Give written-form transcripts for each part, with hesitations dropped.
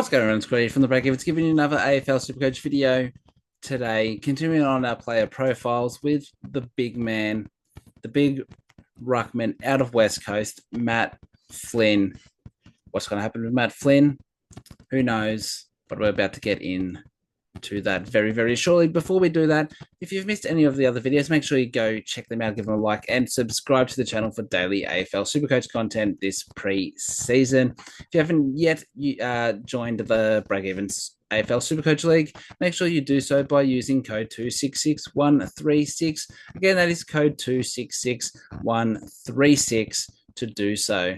What's going on, Scotty from the Breakevens, giving you another AFL Supercoach video today, continuing on our player profiles with the big man, the big ruckman out of West Coast, Matt Flynn. What's going to happen with Matt Flynn? Who knows? But we're about to get in to that very, very shortly. Before we do that, if you've missed any of the other videos, make sure you go check them out, give them a like, and subscribe to the channel for daily AFL Supercoach content this pre-season. If you haven't yet joined the Breakevens AFL Supercoach League, make sure you do so by using code 266136. Again, that is code 266136 to do so.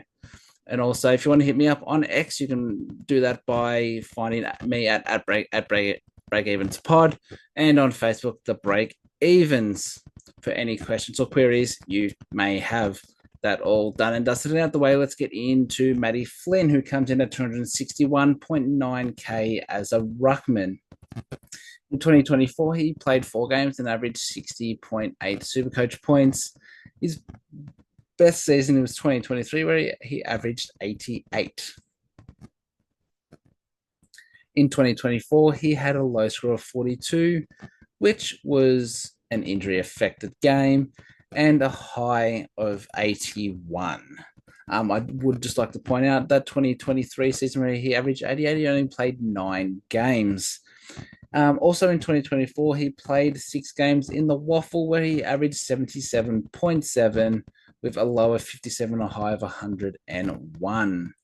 And also, if you want to hit me up on X, you can do that by finding me at Breakevens Pod, and on Facebook, the Breakevens, for any questions or queries you may have. That all done and dusted and out the way. Let's get into Matty Flynn, who comes in at 261.9k as a ruckman. In 2024, he played 4 games and averaged 60.8 Supercoach points. His best season was 2023, where he averaged 88. In 2024, he had a low score of 42, which was an injury-affected game, and a high of 81. I would just like to point out that 2023 season where he averaged 88, he only played 9 games. Also in 2024, he played 6 games in the Waffle, where he averaged 77.7 with a low of 57 and a high of 101.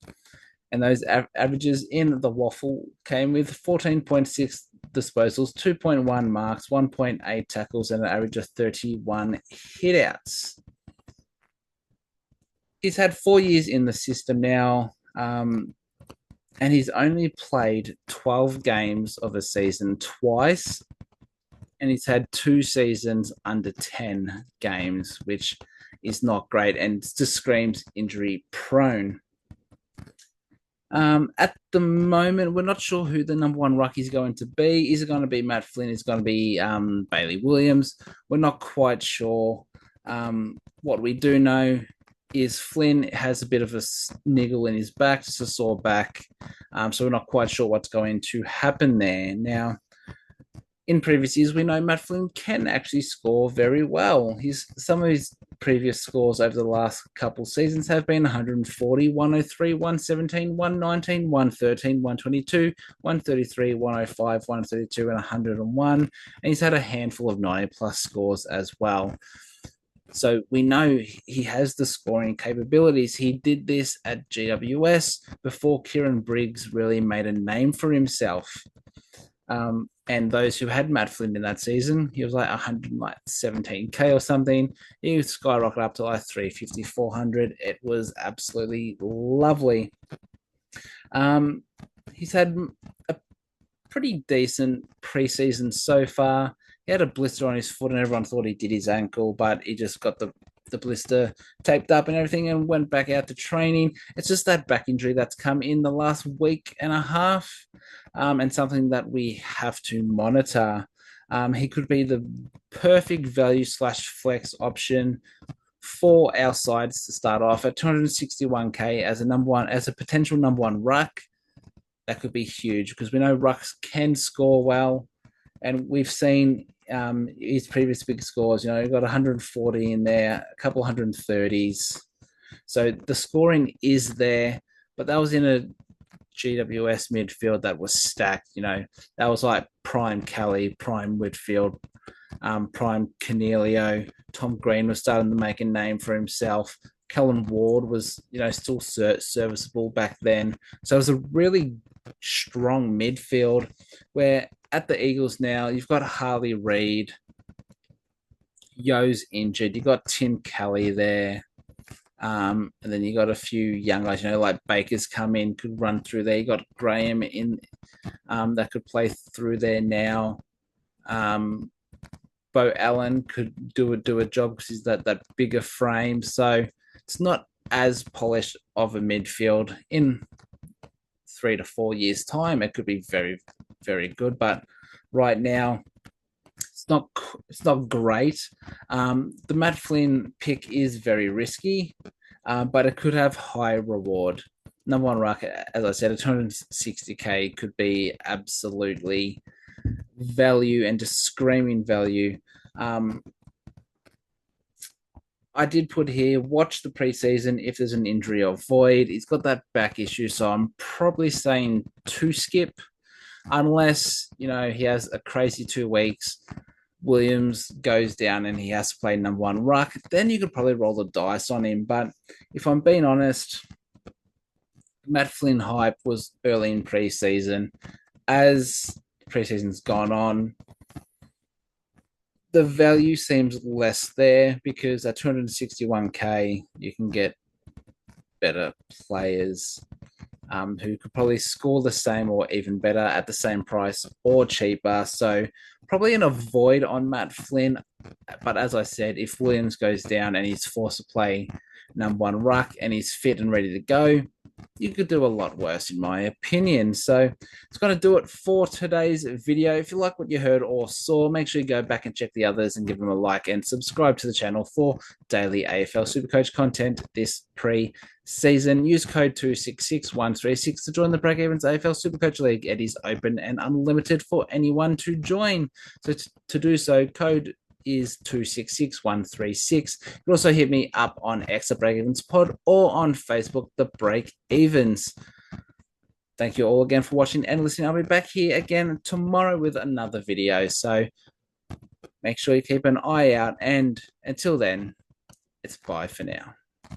And those averages in the Waffle came with 14.6 disposals, 2.1 marks, 1.8 tackles, and an average of 31 hitouts. He's had 4 years in the system now, and he's only played 12 games of a season twice, and he's had 2 seasons under 10 games, which is not great and just screams injury prone. At the moment, we're not sure who the number 1 ruck is going to be. Is it going to be Matt Flynn? Is it going to be Bailey Williams? We're not quite sure. What we do know is Flynn has a bit of a niggle in his back, just a sore back. So we're not quite sure what's going to happen there. Now, in previous years, we know Matt Flynn can actually score very well. Some of his previous scores over the last couple seasons have been 140, 103, 117, 119, 113, 122, 133, 105, 132, and 101. And he's had a handful of 90-plus scores as well. So we know he has the scoring capabilities. He did this at GWS before Kieran Briggs really made a name for himself. And those who had Matt Flynn in that season, he was like 117k or something. He skyrocketed up to like 350, 400. It was absolutely lovely. He's had a pretty decent preseason so far. He had a blister on his foot, and everyone thought he did his ankle, but he just got the blister taped up and everything and went back out to training. It's just that back injury that's come in the last week and a half, and something that we have to monitor. He could be the perfect value / flex option for our sides to start off at 261k as a potential number 1 ruck. That could be huge because we know rucks can score well, and we've seen his previous big scores. You know, he got 140 in there, a couple 130s. So the scoring is there, but that was in a GWS midfield that was stacked. You know, that was like prime Kelly, prime Whitfield, prime Cornelio. Tom Green was starting to make a name for himself. Kellen Ward was, still serviceable back then. So it was a really strong midfield, where at the Eagles now, you've got Harley Reid. Yo's injured. You've got Tim Kelly there. And then you got a few young guys, like Baker's come in, could run through there. You got Graham in that could play through there now. Bo Allen could do a job because he's that bigger frame. So it's not as polished of a midfield. In 3 to 4 years' time, it could be very, very good. But right now, it's not great. The Matt Flynn pick is very risky, but it could have high reward. Number one ruck, as I said, a 260k could be absolutely value and just screaming value. Um, I did put here, watch the preseason if there's an injury or void. He's got that back issue, so I'm probably saying to skip, unless, he has a crazy 2 weeks. Williams goes down and he has to play number one ruck, then you could probably roll the dice on him. But if I'm being honest, Matt Flynn hype was early in preseason. As preseason's gone on, the value seems less there because at 261k, you can get better players who could probably score the same or even better at the same price or cheaper. So probably an avoid on Matt Flynn. But as I said, if Williams goes down and he's forced to play number one ruck and he's fit and ready to go, you could do a lot worse, in my opinion. So it's going to do it for today's video. If you like what you heard or saw, make sure you go back and check the others and give them a like and subscribe to the channel for daily AFL Supercoach content this pre-season. Use code 266136 to join the Breakevens AFL Supercoach League. It is open and unlimited for anyone to join. So to do so, code is 266136. You can also hit me up on X at Breakevens Pod or on Facebook, The Breakevens. Thank you all again for watching and listening. I'll be back here again tomorrow with another video. So make sure you keep an eye out. And until then, it's bye for now.